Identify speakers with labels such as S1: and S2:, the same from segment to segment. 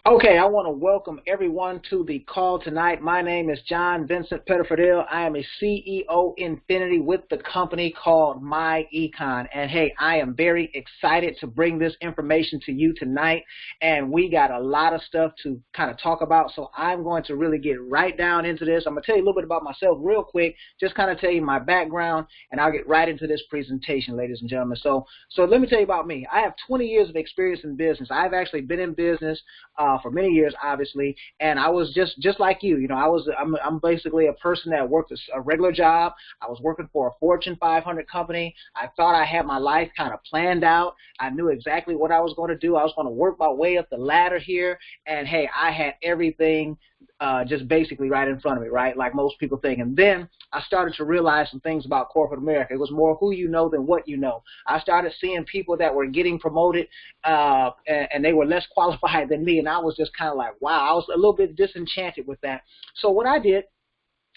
S1: Okay, I want to welcome everyone to the call tonight. My name is John Vincent Pettifordale. I am a CEO Infinity with the company called myEcon. And hey, I am very excited to bring this information to you tonight. And we got a lot of stuff to kind of talk about. So I'm going to really get right down into this. I'm going to tell you a little bit about myself real quick, just kind of tell you my background, and I'll get right into this presentation, ladies and gentlemen. So let me tell you about me. I have 20 years of experience in business. I've actually been in business for many years, obviously, and I was just like you. You know, I'm basically a person that worked a regular job. I was working for a Fortune 500 company. I thought I had my life kind of planned out. I knew exactly what I was going to do. I was going to work my way up the ladder here, and hey, I had everything just basically right in front of me, right? Like most people think. And then I started to realize some things about corporate America. It was more who you know than what you know. I started seeing people that were getting promoted and they were less qualified than me, and I was just kind of like, wow, I was a little bit disenchanted with that. So what I did,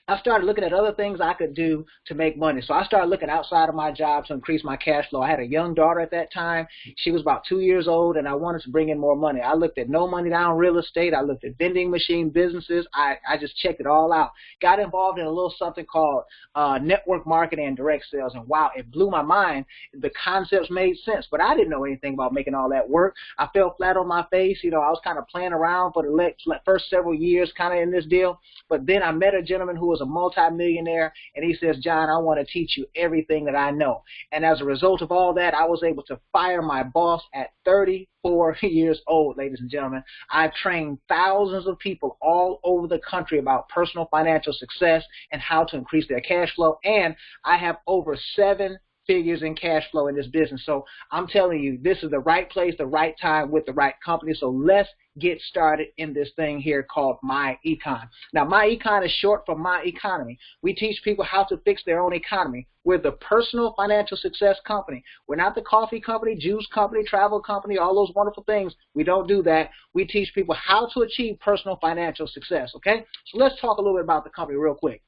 S1: I started looking at other things I could do to make money. So I started looking outside of my job to increase my cash flow. I had a young daughter at that time. She was about 2 years old, and I wanted to bring in more money. I looked at no money down real estate. I looked at vending machine businesses. I just checked it all out. Got involved in a little something called network marketing and direct sales, and wow, it blew my mind. The concepts made sense, but I didn't know anything about making all that work. I fell flat on my face. You know, I was kind of playing around for the first several years kind of in this deal, but then I met a gentleman who was a multi-millionaire, and he says, John, I want to teach you everything that I know. And as a result of all that, I was able to fire my boss at 34 years old, ladies and gentlemen. I've trained thousands of people all over the country about personal financial success and how to increase their cash flow, and I have over 7 figures in cash flow in this business. So I'm telling you, this is the right place, the right time with the right company. So let's get started in this thing here called myEcon. Now, myEcon is short for My Economy. We teach people how to fix their own economy. We're the personal financial success company. We're not the coffee company, juice company, travel company, all those wonderful things. We don't do that. We teach people how to achieve personal financial success, okay? So let's talk a little bit about the company real quick.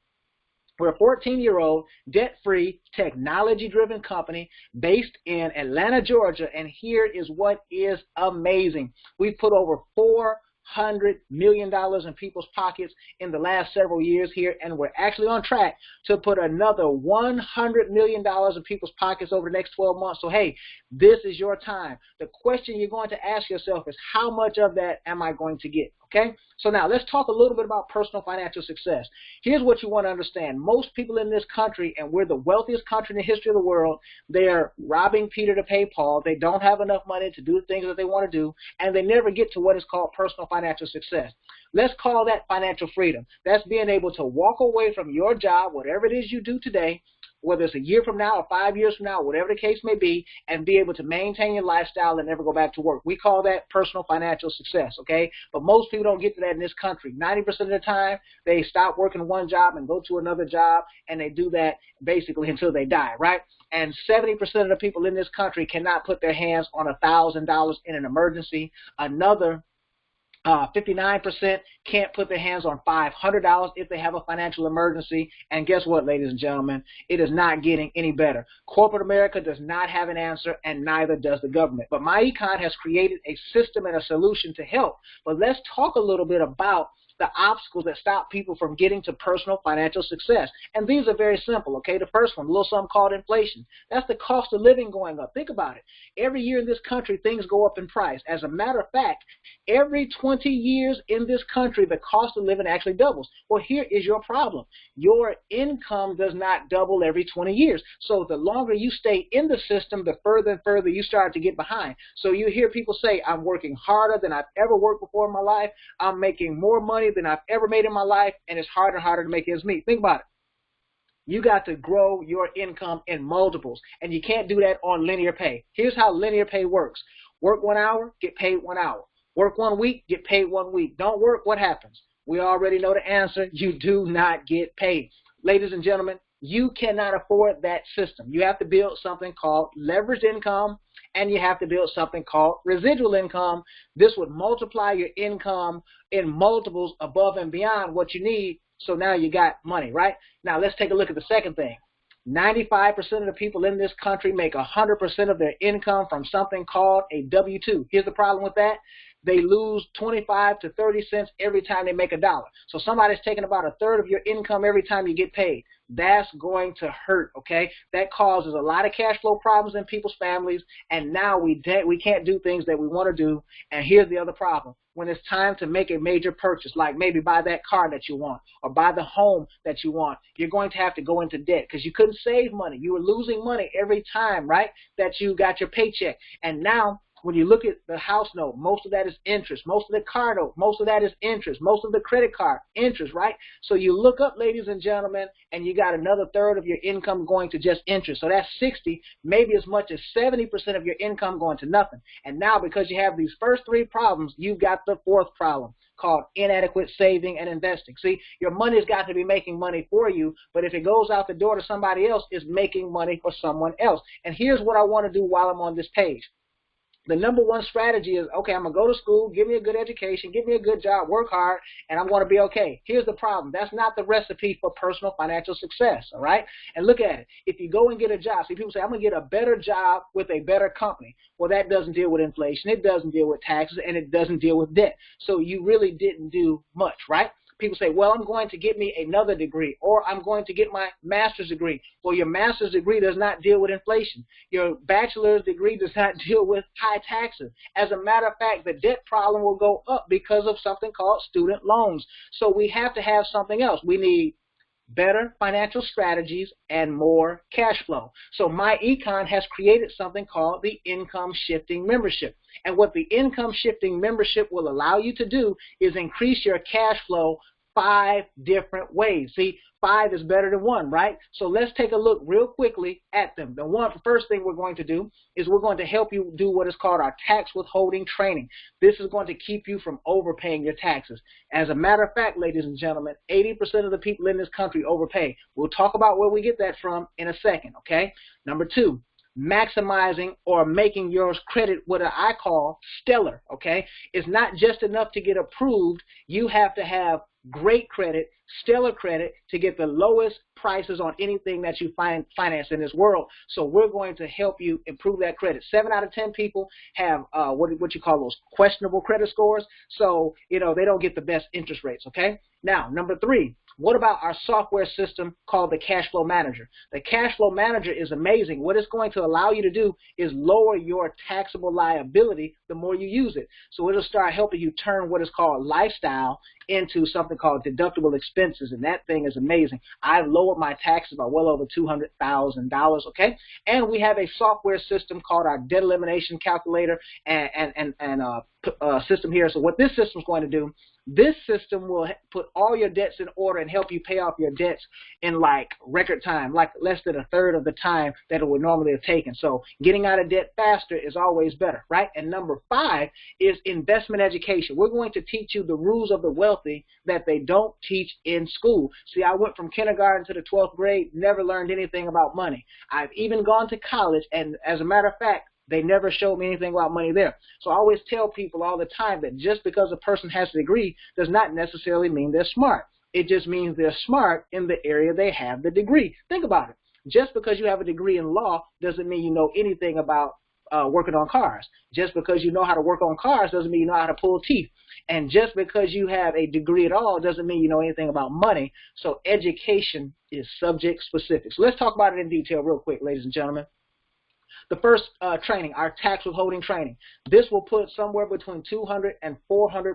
S1: We're a 14-year-old, debt-free, technology-driven company based in Atlanta, Georgia, and here is what is amazing. We've put over $400 million in people's pockets in the last several years here, and we're actually on track to put another $100 million in people's pockets over the next 12 months. So, hey, this is your time. The question you're going to ask yourself is, how much of that am I going to get? Okay, so now let's talk a little bit about personal financial success. Here's what you want to understand. Most people in this country, and we're the wealthiest country in the history of the world, they're robbing Peter to pay Paul. They don't have enough money to do the things that they want to do, and they never get to what is called personal financial success. Let's call that financial freedom. That's being able to walk away from your job, whatever it is you do today, whether it's a year from now or 5 years from now, whatever the case may be, and be able to maintain your lifestyle and never go back to work. We call that personal financial success, okay? But most people don't get to that in this country. 90% of the time, they stop working one job and go to another job, and they do that basically until they die, right? And 70% of the people in this country cannot put their hands on $1,000 in an emergency. Another 59% can't put their hands on $500 if they have a financial emergency. And guess what, ladies and gentlemen? It is not getting any better. Corporate America does not have an answer, and neither does the government. But myEcon has created a system and a solution to help. But let's talk a little bit about the obstacles that stop people from getting to personal financial success. And these are very simple, okay? The first one, a little something called inflation. That's the cost of living going up. Think about it. Every year in this country, things go up in price. As a matter of fact, every 20 years in this country, the cost of living actually doubles. Well, here is your problem. Your income does not double every 20 years. So the longer you stay in the system, the further and further you start to get behind. So you hear people say, I'm working harder than I've ever worked before in my life. I'm making more money than I've ever made in my life, and it's harder and harder to make ends meet. Think about it. You got to grow your income in multiples, and you can't do that on linear pay. Here's how linear pay works. Work 1 hour, get paid 1 hour. Work 1 week, get paid 1 week. Don't work, what happens? We already know the answer. You do not get paid. Ladies and gentlemen, you cannot afford that system. You have to build something called leveraged income, and you have to build something called residual income. This would multiply your income in multiples above and beyond what you need, so now you got money, right? Now let's take a look at the second thing. 95% of the people in this country make 100% of their income from something called a W-2. Here's the problem with that. they lose 25 to 30 cents every time they make a dollar. So somebody's taking about a third of your income every time you get paid. That's going to hurt, okay? That causes a lot of cash flow problems in people's families, and now we can't do things that we want to do. And here's the other problem. When it's time to make a major purchase, like maybe buy that car that you want or buy the home that you want, you're going to have to go into debt because you couldn't save money. You were losing money every time, right, that you got your paycheck. And now when you look at the house note, most of that is interest. Most of the car note, most of that is interest. Most of the credit card, interest, right? So you look up, ladies and gentlemen, and you got another third of your income going to just interest. So that's 60, maybe as much as 70% of your income going to nothing. And now because you have these first three problems, you've got the fourth problem called inadequate saving and investing. See, your money's got to be making money for you, but if it goes out the door to somebody else, it's making money for someone else. And here's what I want to do while I'm on this page. The number one strategy is, okay, I'm going to go to school, give me a good education, give me a good job, work hard, and I'm going to be okay. Here's the problem. That's not the recipe for personal financial success, all right? And look at it. If you go and get a job, see, people say, I'm going to get a better job with a better company. Well, that doesn't deal with inflation. It doesn't deal with taxes, and it doesn't deal with debt. So you really didn't do much, right? People say, well, I'm going to get me another degree, or I'm going to get my master's degree. Well, your master's degree does not deal with inflation. Your bachelor's degree does not deal with high taxes. As a matter of fact, the debt problem will go up because of something called student loans. So we have to have something else. We need better financial strategies and more cash flow. So myEcon has created something called the income shifting membership. And what the income shifting membership will allow you to do is increase your cash flow 5 different ways. See, 5 is better than 1, right? So let's take a look real quickly at them. The first thing we're going to do is we're going to help you do what is called our tax withholding training. This is going to keep you from overpaying your taxes. As a matter of fact, ladies and gentlemen, 80% of the people in this country overpay. We'll talk about where we get that from in a second, okay? Number 2, maximizing or making your credit what I call stellar, okay? It's not just enough to get approved. You have to have great credit, stellar credit, to get the lowest prices on anything that you finance in this world. So we're going to help you improve that credit. 7 out of 10 people have what you call those questionable credit scores. So, you know, they don't get the best interest rates, okay? Now, number 3, what about our software system called the Cashflow Manager? The Cashflow Manager is amazing. What it's going to allow you to do is lower your taxable liability the more you use it. So it'll start helping you turn what is called lifestyle into something called deductible expenses, and that thing is amazing. I've lowered my taxes by well over $200,000, okay? And we have a software system called our debt elimination calculator and system here. So what this system is going to do, this system will put all your debts in order and help you pay off your debts in like record time, like less than a third of the time that it would normally have taken. So getting out of debt faster is always better, right? And number 5 is investment education. We're going to teach you the rules of the wealthy that they don't teach in school. See, I went from kindergarten to the 12th grade, never learned anything about money. I've even gone to college, and as a matter of fact, they never showed me anything about money there. So I always tell people all the time that just because a person has a degree does not necessarily mean they're smart. It just means they're smart in the area they have the degree. Think about it. Just because you have a degree in law doesn't mean you know anything about working on cars. Just because you know how to work on cars doesn't mean you know how to pull teeth. And just because you have a degree at all doesn't mean you know anything about money. So education is subject specific. So let's talk about it in detail real quick, ladies and gentlemen. The first training, our tax withholding training. This will put somewhere between $200 and $400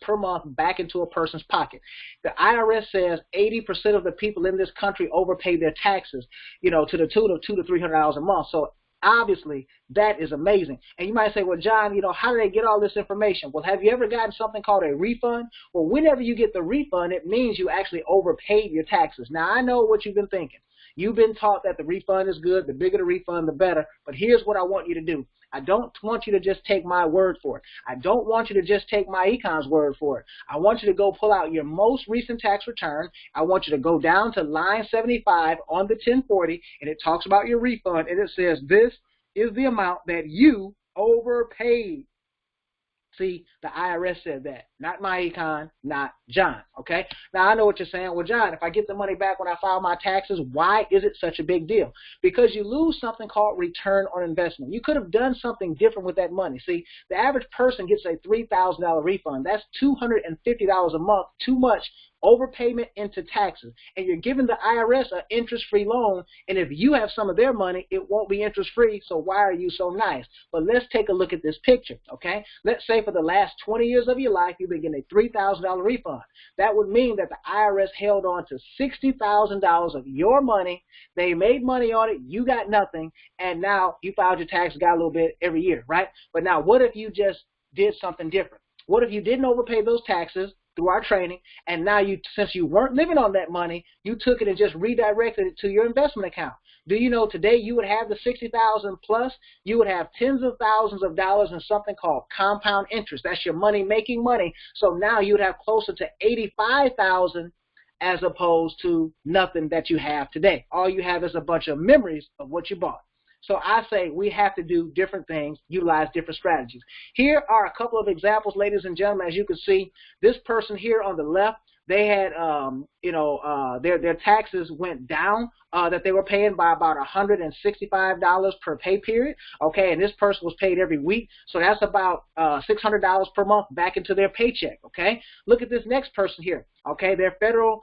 S1: per month back into a person's pocket. The IRS says 80% of the people in this country overpay their taxes, you know, to the tune of $200 to $300 a month. So obviously, that is amazing. And you might say, well, John, you know, how do they get all this information? Well, have you ever gotten something called a refund? Well, whenever you get the refund, it means you actually overpaid your taxes. Now, I know what you've been thinking. You've been taught that the refund is good. The bigger the refund, the better. But here's what I want you to do. I don't want you to just take my word for it. I don't want you to just take myEcon's word for it. I want you to go pull out your most recent tax return. I want you to go down to line 75 on the 1040, and it talks about your refund, and it says this is the amount that you overpaid. See, the IRS said that, not myEcon, not John, okay? Now, I know what you're saying. Well, John, if I get the money back when I file my taxes, why is it such a big deal? Because you lose something called return on investment. You could have done something different with that money. See, the average person gets a $3,000 refund. That's $250 a month, too much overpayment into taxes, and you're giving the IRS an interest-free loan, and if you have some of their money, it won't be interest-free, so why are you so nice? But let's take a look at this picture, okay? Let's say for the last 20 years of your life, you've been getting a $3,000 refund. That would mean that the IRS held on to $60,000 of your money. They made money on it, you got nothing, and now you filed your taxes, got a little bit every year, right? But now what if you just did something different? What if you didn't overpay those taxes through our training, and now since you weren't living on that money, you took it and just redirected it to your investment account? Do you know today you would have the $60,000 plus, you would have tens of thousands of dollars in something called compound interest. That's your money making money. So now you would have closer to $85,000 as opposed to nothing that you have today. All you have is a bunch of memories of what you bought. So I say we have to do different things, utilize different strategies. Here are a couple of examples, ladies and gentlemen. As you can see, this person here on the left, they had, their taxes went down, that they were paying by about $165 per pay period. Okay, and this person was paid every week, so that's about $600 per month back into their paycheck. Okay, look at this next person here. Okay, their federal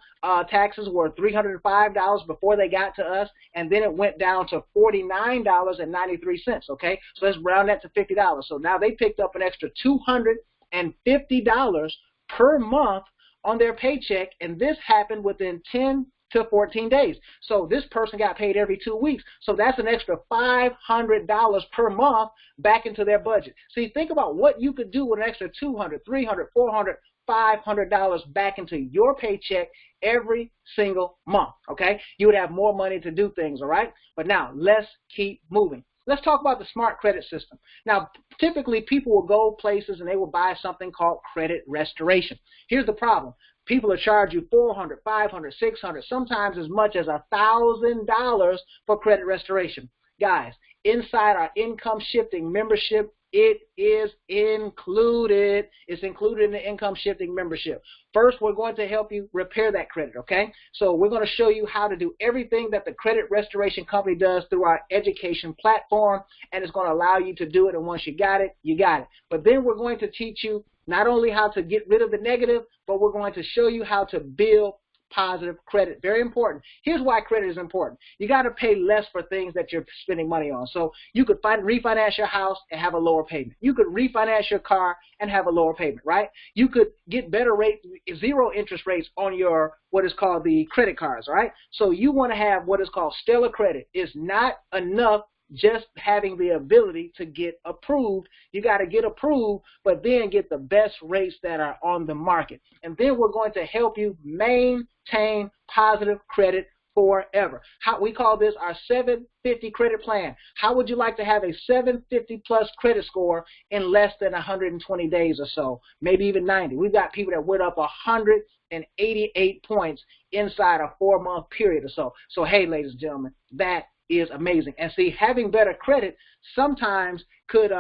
S1: taxes were $305 before they got to us, and then it went down to $49.93. Okay, so let's round that to $50. So now they picked up an extra $250 per month on their paycheck, and this happened within 10 to 14 days. So this person got paid every 2 weeks. So that's an extra $500 per month back into their budget. See, think about what you could do with an extra $200, $300, $400, $500 back into your paycheck every single month, okay? You would have more money to do things, all right? But now, let's keep moving. Let's talk about the smart credit system. Now, typically, people will go places and they will buy something called credit restoration. Here's the problem. People will charge you $400, $500, $600, sometimes as much as $1,000 for credit restoration. Guys, inside our income shifting membership, it is included. It's included in the income shifting membership. First, we're going to help you repair that credit, okay? So we're going to show you how to do everything that the credit restoration company does through our education platform, and it's going to allow you to do it, and once you got it, you got it. But then we're going to teach you not only how to get rid of the negative, but we're going to show you how to build positive credit. Very important. Here's why credit is important. You got to pay less for things that you're spending money on. So you could refinance your house and have a lower payment. You could refinance your car and have a lower payment, right? You could get better rate, zero interest rates on your what is called the credit cards, right? So you want to have what is called stellar credit. It's not enough just having the ability to get approved. You got to get approved, but then get the best rates that are on the market. And then we're going to help you maintain positive credit forever. We call this our 750 credit plan. How would you like to have a 750 plus credit score in less than 120 days or so, maybe even 90? We've got people that went up 188 points inside a 4-month period or so. So hey, ladies and gentlemen, that is amazing. And see, having better credit sometimes could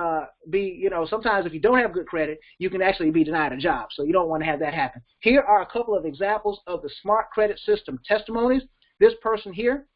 S1: be, sometimes if you don't have good credit, you can actually be denied a job. So you don't want to have that happen. Here are a couple of examples of the smart credit system testimonies. This person here,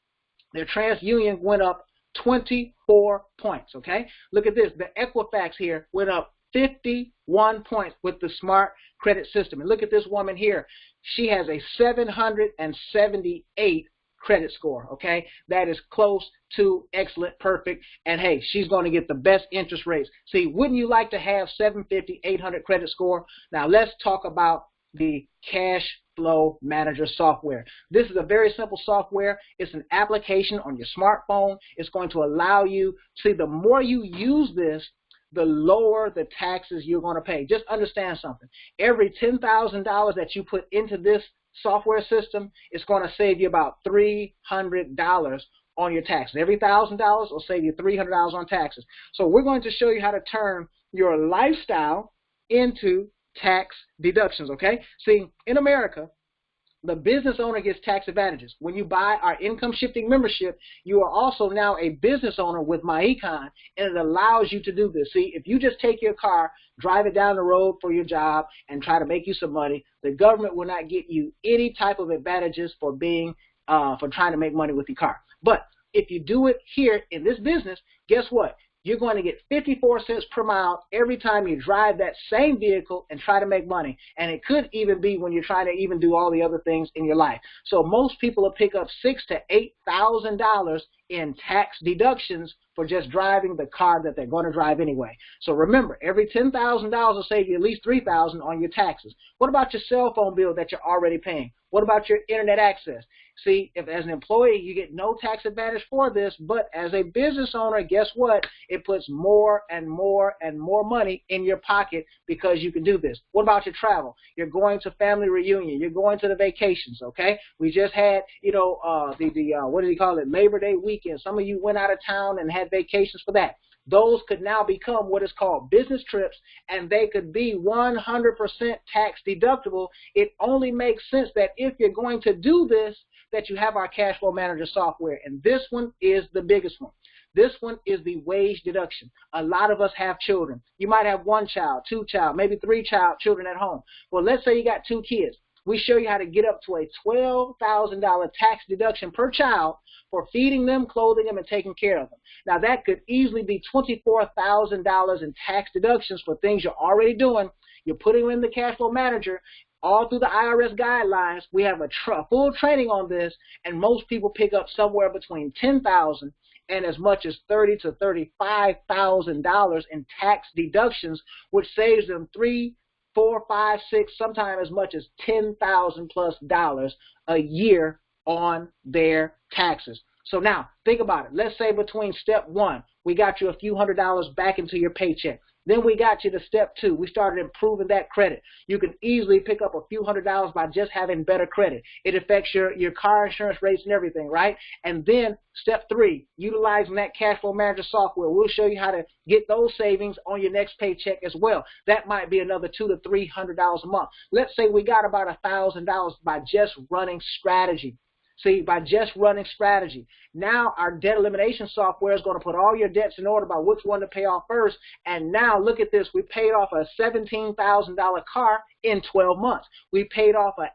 S1: their TransUnion went up 24 points, okay? Look at this. The Equifax here went up 51 points with the smart credit system. And look at this woman here. She has a 778 credit score, okay? That is close to excellent, perfect, and hey, she's going to get the best interest rates. See, wouldn't you like to have 750, 800 credit score? Now, let's talk about the cash flow manager software. This is a very simple software. It's an application on your smartphone. It's going to allow you, see, the more you use this, the lower the taxes you're going to pay. Just understand something. Every $10,000 that you put into this software system, it's going to save you about $300 on your taxes. Every $1,000 will save you $300 on taxes. So we're going to show you how to turn your lifestyle into tax deductions, okay? See, in America, The business owner gets tax advantages. When you buy our income shifting membership, you are also now a business owner with myEcon, and it allows you to do this. See, if you just take your car, drive it down the road for your job, and try to make you some money, the government will not get you any type of advantages for trying to make money with your car. But if you do it here in this business, guess what? You're going to get 54 cents per mile every time you drive that same vehicle and try to make money. And it could even be when you're trying to even do all the other things in your life. So most people will pick up $6,000 to $8,000 in tax deductions for just driving the car that they're going to drive anyway. So remember, every $10,000 will save you at least $3,000 on your taxes. What about your cell phone bill that you're already paying? What about your internet access? See, if as an employee you get no tax advantage for this, but as a business owner, guess what? It puts more and more and more money in your pocket because you can do this. What about your travel? You're going to family reunion. You're going to the vacations, okay? We just had, what do you call it, Labor Day weekend. Some of you went out of town and had vacations for that. Those could now become what is called business trips, and they could be 100% tax deductible. It only makes sense that if you're going to do this, that you have our cash flow manager software, and this one is the biggest one. This one is the wage deduction. A lot of us have children. You might have one child, two child, maybe three children at home. Well, let's say you got two kids. We show you how to get up to a $12,000 tax deduction per child for feeding them, clothing them, and taking care of them. Now, that could easily be $24,000 in tax deductions for things you're already doing. You're putting them in the cash flow manager. All through the IRS guidelines, we have a full training on this, and most people pick up somewhere between $10,000 and as much as $30,000 to $35,000 in tax deductions, which saves them $3,000, $4,000, $5,000, $6,000, sometimes as much as $10,000 plus a year on their taxes. So now, think about it. Let's say between step one, we got you a few $100s back into your paycheck. Then we got you to step two. We started improving that credit. You can easily pick up a few $100s by just having better credit. It affects your car insurance rates and everything, right? And then step three, utilizing that cash flow manager software. We'll show you how to get those savings on your next paycheck as well. That might be another $200 to $300 a month. Let's say we got about $1,000 by just running strategy. See, by just running strategy. Now our debt elimination software is going to put all your debts in order by which one to pay off first. And now look at this. We paid off a $17,000 car in 12 months. We paid off an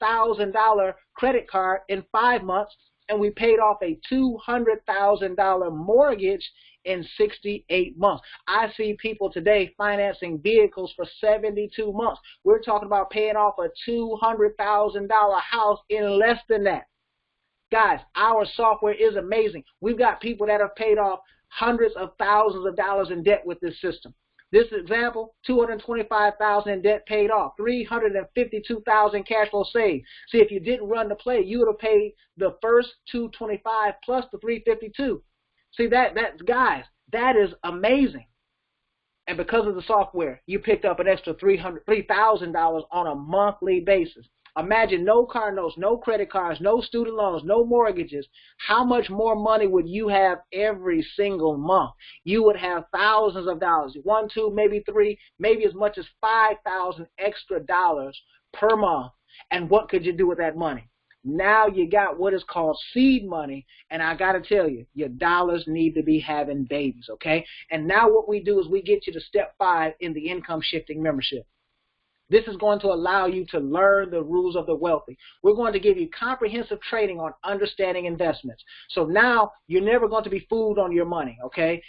S1: $8,000 credit card in 5 months. And we paid off a $200,000 mortgage in 68 months. I see people today financing vehicles for 72 months. We're talking about paying off a $200,000 house in less than that. Guys, our software is amazing. We've got people that have paid off hundreds of thousands of dollars in debt with this system. This example, $225,000 in debt paid off, $352,000 cash flow saved. See, if you didn't run the play, you would have paid the first $225 plus the $352. See, guys, that is amazing. And because of the software, you picked up an extra $3,000 on a monthly basis. Imagine no car notes, no credit cards, no student loans, no mortgages. How much more money would you have every single month? You would have thousands of dollars, 1, 2, maybe 3, maybe as much as $5,000 extra dollars per month. And what could you do with that money? Now you got what is called seed money, and I got to tell you, your dollars need to be having babies, okay? And now what we do is we get you to step 5 in the income shifting membership. This is going to allow you to learn the rules of the wealthy. We're going to give you comprehensive training on understanding investments. So now you're never going to be fooled on your money, okay?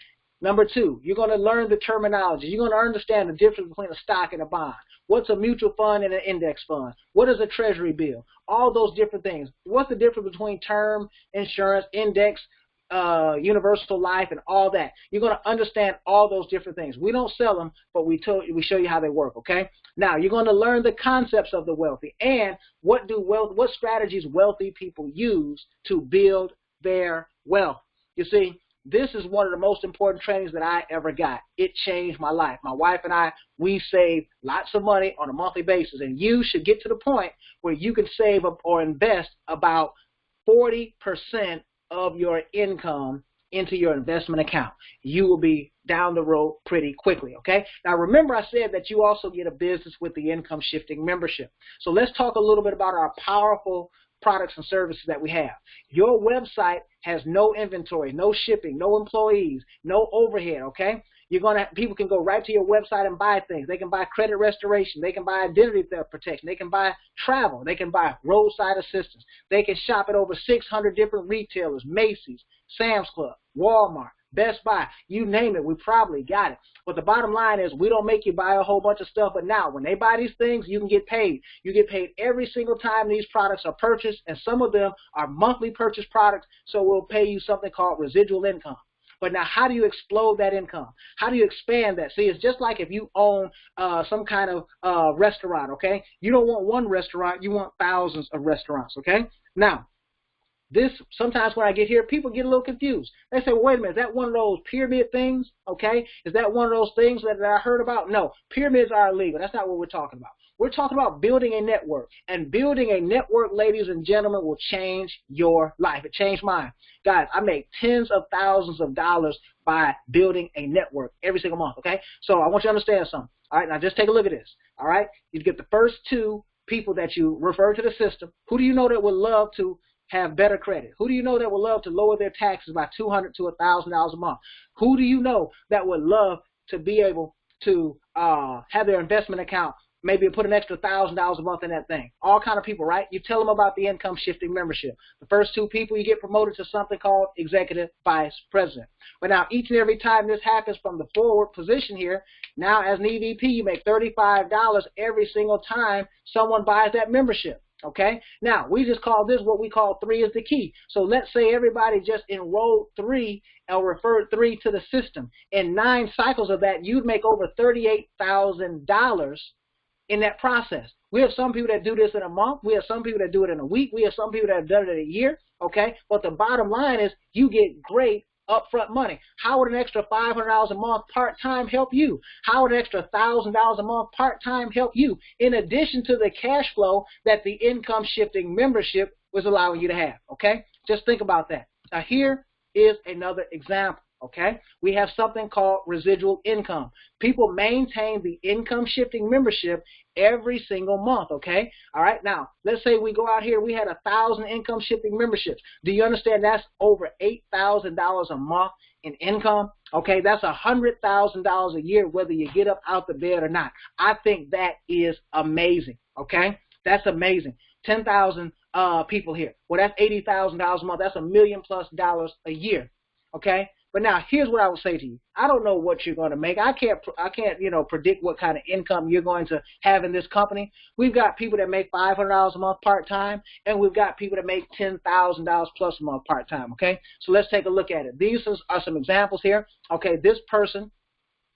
S1: Number 2, you're going to learn the terminology. You're going to understand the difference between a stock and a bond. What's a mutual fund and an index fund? What is a treasury bill? All those different things. What's the difference between term insurance, index, universal life, and all that? You're going to understand all those different things. We don't sell them, but we show you how they work, okay? Now, you're going to learn the concepts of the wealthy and what strategies wealthy people use to build their wealth. You see, this is one of the most important trainings that I ever got. It changed my life. My wife and I, we save lots of money on a monthly basis, and you should get to the point where you can save or invest about 40% of your income into your investment account. You will be down the road pretty quickly, okay? Now, remember I said that you also get a business with the income shifting membership. So let's talk a little bit about our powerful products and services that we have. Your website has no inventory, no shipping, no employees, no overhead, okay? People can go right to your website and buy things. They can buy credit restoration. They can buy identity theft protection. They can buy travel. They can buy roadside assistance. They can shop at over 600 different retailers, Macy's, Sam's Club, Walmart, Best Buy, you name it, we probably got it. But the bottom line is we don't make you buy a whole bunch of stuff, but now when they buy these things, you can get paid. You get paid every single time these products are purchased, and some of them are monthly purchase products, so we'll pay you something called residual income. But now, how do you explode that income? How do you expand that? See, it's just like if you own some kind of restaurant, okay? You don't want one restaurant, you want thousands of restaurants, okay? Now, sometimes when I get here, people get a little confused. They say, well, wait a minute, is that one of those pyramid things, okay? Is that one of those things that I heard about? No, pyramids are illegal. That's not what we're talking about. We're talking about building a network. And building a network, ladies and gentlemen, will change your life. It changed mine. Guys, I make tens of thousands of dollars by building a network every single month, okay? So I want you to understand something. All right, now just take a look at this, all right? You get the first two people that you refer to the system. Who do you know that would love to have better credit? Who do you know that would love to lower their taxes by $200 to $1,000 a month? Who do you know that would love to be able to have their investment account, maybe put an extra $1,000 a month in that thing? All kind of people, right? You tell them about the income shifting membership. The first two people, you get promoted to something called executive vice president. But now each and every time this happens from the forward position here, now as an EVP, you make $35 every single time someone buys that membership. Okay, now we just call this what we call 3 is the key. So let's say everybody just enrolled 3 or referred 3 to the system. In 9 cycles of that, you'd make over $38,000 in that process. We have some people that do this in a month. We have some people that do it in a week. We have some people that have done it in a year. Okay, but the bottom line is you get great upfront money. How would an extra $500 a month part-time help you? How would an extra $1,000 a month part-time help you, in addition to the cash flow that the income shifting membership was allowing you to have? Okay, just think about that. Now here is another example. Okay, we have something called residual income. People maintain the income shifting membership every single month. Okay, all right, now let's say we go out here, we had 1,000 income shifting memberships. Do you understand that's over $8,000 a month in income? Okay, that's $100,000 a year whether you get up out the bed or not. I think that is amazing. Okay, that's amazing. 10,000 people here. Well, that's $80,000 a month. That's $1 million+ a year. Okay. But now, here's what I will say to you. I don't know what you're going to make. I can't, predict what kind of income you're going to have in this company. We've got people that make $500 a month part-time, and we've got people that make $10,000 plus a month part-time, okay? So let's take a look at it. These are some examples here. Okay, this person,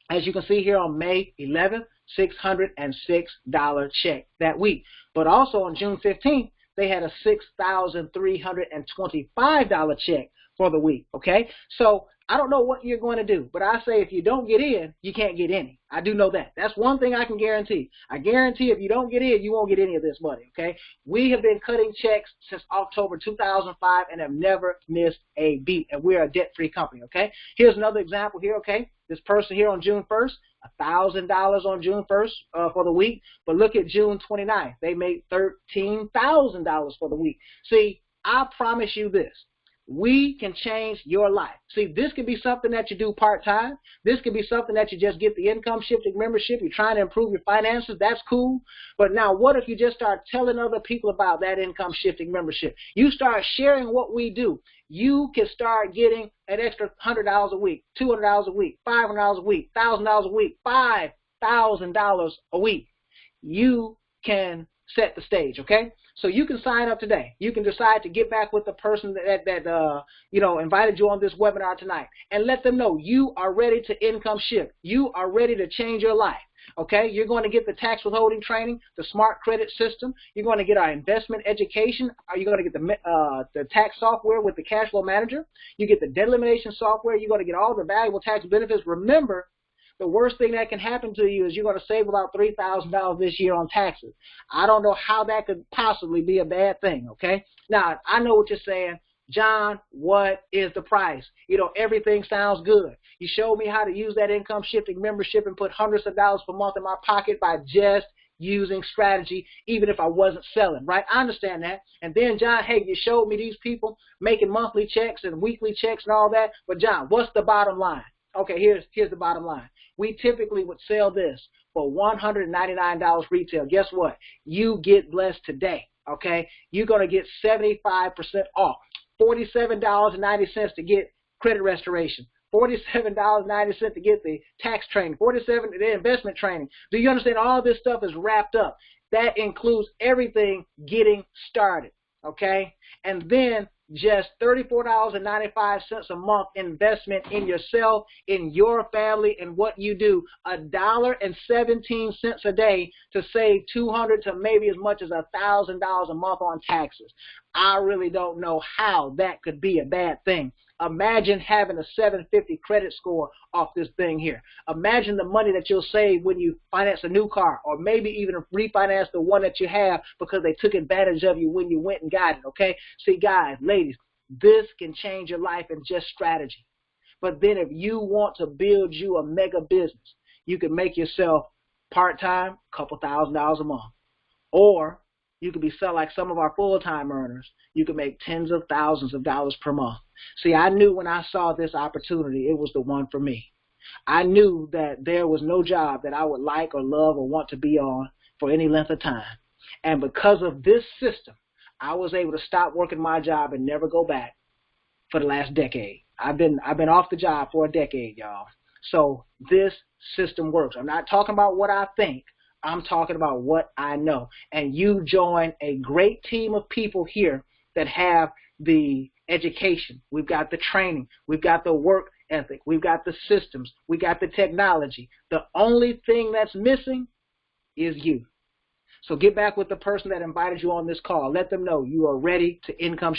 S1: as you can see here on May 11th, $606 check that week. But also on June 15th, they had a $6,325 check for the week, okay? So I don't know what you're going to do, but I say if you don't get in, you can't get any. I do know that. That's one thing I can guarantee. I guarantee if you don't get in, you won't get any of this money, okay? We have been cutting checks since October 2005 and have never missed a beat, and we're a debt-free company, okay? Here's another example here, okay? This person here on June 1st, $1,000 on June 1st for the week, but look at June 29th. They made $13,000 for the week. See, I promise you this. We can change your life. See, this can be something that you do part-time. This can be something that you just get the income shifting membership. You're trying to improve your finances. That's cool. But now what if you just start telling other people about that income shifting membership? You start sharing what we do. You can start getting an extra $100 a week, $200 a week, $500 a week, $1,000 a week, $5,000 a week. You can set the stage, okay? So you can sign up today. You can decide to get back with the person that invited you on this webinar tonight and let them know you are ready to income shift. You are ready to change your life, okay? You're going to get the tax withholding training, the smart credit system. You're going to get our investment education. You're going to get the tax software with the cash flow manager. You get the debt elimination software. You're going to get all the valuable tax benefits. Remember, the worst thing that can happen to you is you're going to save about $3,000 this year on taxes. I don't know how that could possibly be a bad thing, okay? Now, I know what you're saying. John, what is the price? You know, everything sounds good. You showed me how to use that income shifting membership and put hundreds of dollars per month in my pocket by just using strategy, even if I wasn't selling, right? I understand that. And then, John, hey, you showed me these people making monthly checks and weekly checks and all that. But, John, what's the bottom line? Okay, here's the bottom line. We typically would sell this for $199 retail. Guess what? You get blessed today, okay? You're going to get 75% off. $47.90 to get credit restoration. $47.90 to get the tax training. $47 the investment training. Do you understand? All this stuff is wrapped up. That includes everything getting started, okay? And then just $34.95 a month investment in yourself, in your family, and what you do. $1.17 a day to save $200 to maybe as much as $1,000 a month on taxes. I really don't know how that could be a bad thing. Imagine having a 750 credit score off this thing here. Imagine the money that you'll save when you finance a new car, or maybe even refinance the one that you have because they took advantage of you when you went and got it, okay? See, guys, ladies, this can change your life in just strategy. But then if you want to build you a mega business, you can make yourself part-time, a couple $1,000s a month. Or you could be selling like some of our full-time earners. You could make tens of thousands of dollars per month. See, I knew when I saw this opportunity, it was the one for me. I knew that there was no job that I would like or love or want to be on for any length of time. And because of this system, I was able to stop working my job and never go back for the last decade. I've been off the job for a decade, y'all. So this system works. I'm not talking about what I think. I'm talking about what I know. And you join a great team of people here that have the education. We've got the training. We've got the work ethic. We've got the systems. We got the technology. The only thing that's missing is you. So get back with the person that invited you on this call. Let them know you are ready to income